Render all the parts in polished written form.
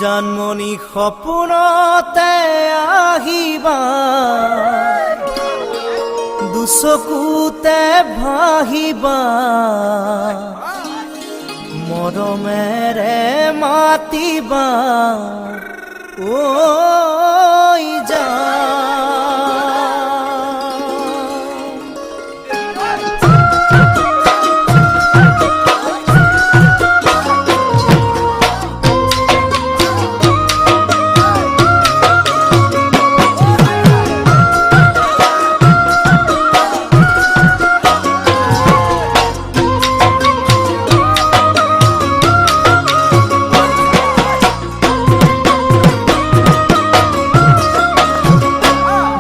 জানমণি সপোনতে আহিবা, দুচকুতে ভাহিবা, মৰমেৰে মাতিবা ঐ জান।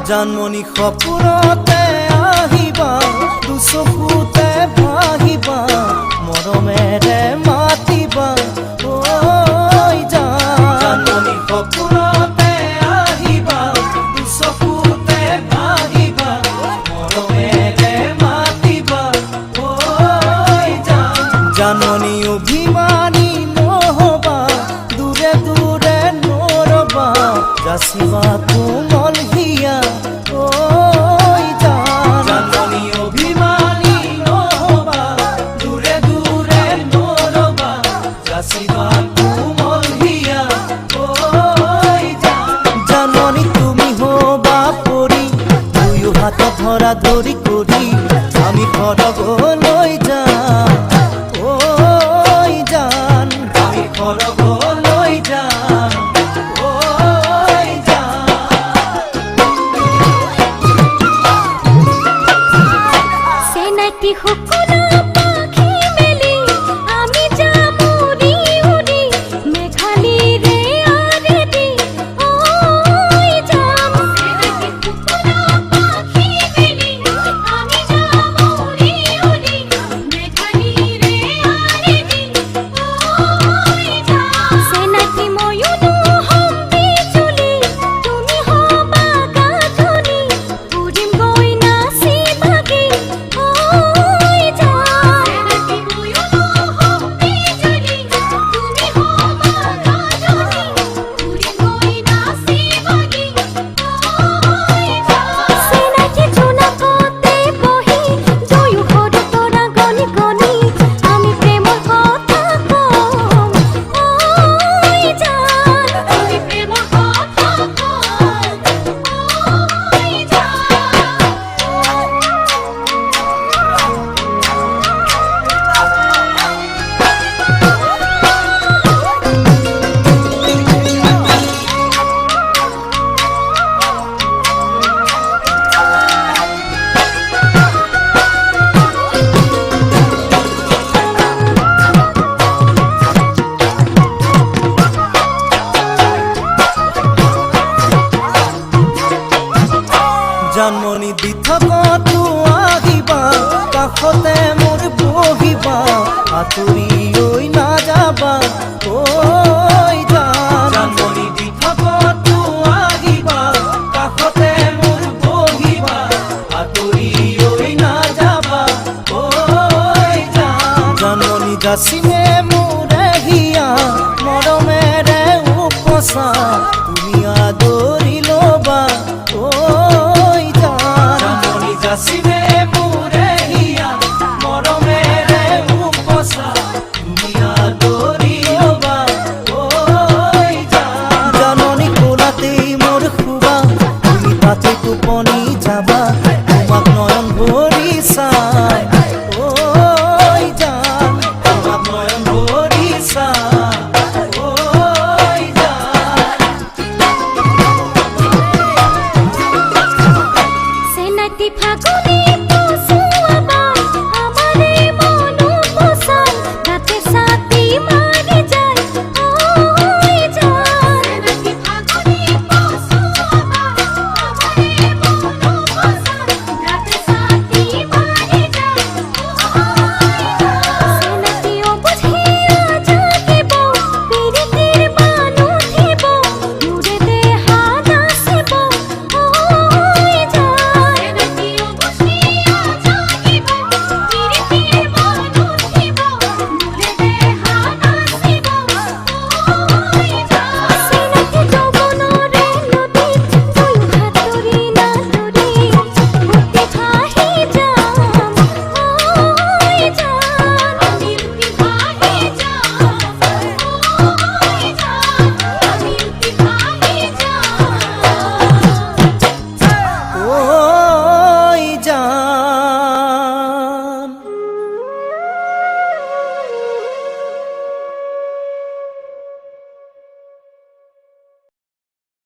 জানমণি সপোনতে আহিবা, দুচকুতে ভাহিবা, মৰমেৰে মাতিবা ঐ জান। জানমণি সপোনতে আহিবা, দুচকুতে ভাহিবা, মৰমেৰে মাতিবা ঐ জান। জানমণি অভিমানী নহবা, দূৰে দূৰে নৰবা, যাচিবা কোমল হিয়া ঐ জান। জানমণি অভিমানী নহবা, দূৰে দূৰে নৰবা, যাচিবা কোমল হিয়া ঐ জান। জানমণি তুমি হবা পৰি, দুয়ো হাত ধৰা ধৰি কৰি আমি সৰগলৈ যাম ঐ জান। আমি সৰগলৈ যাম ঐ জান। সেনাটি সকলো পাখি মেলি আমি যাম উৰি উৰি, মেঘালীৰে আৰেদি ঐ যাম। সেনাটি সকলো পাখি মেলি আমি যাম উৰি উৰি, মেঘালীৰে আৰেদি ঐ যাম। সেনাটি ময়ূৰ হম বিজুলি, তুমি হবা গাধনি, উৰিম গৈ নাচি বাগি ঐ জান। সেনাটি ময়ূৰ হম বিজুলি, তুমি হবা গাধনি, উৰিম গৈ নাচি বাগি ঐ জান। সেনাটি জোনাকতে বহি, জয়ুহৰ তৰা গণি গণি, আমি প্ৰেমৰ কথা কম ঐ জান। আমি প্ৰেমৰ কথা কম ঐ জান। জানমণি দি থকাতো আহিবা, কাষতে মোৰ বহিবা, আঁতৰি ঐ নাযাবা ঐ জান। জানমণি দি থকাতো আহিবা, কাষতে মোৰ বহিবা, আঁতৰি ঐ নাযাবা ঐ জান। জানমণি যাচি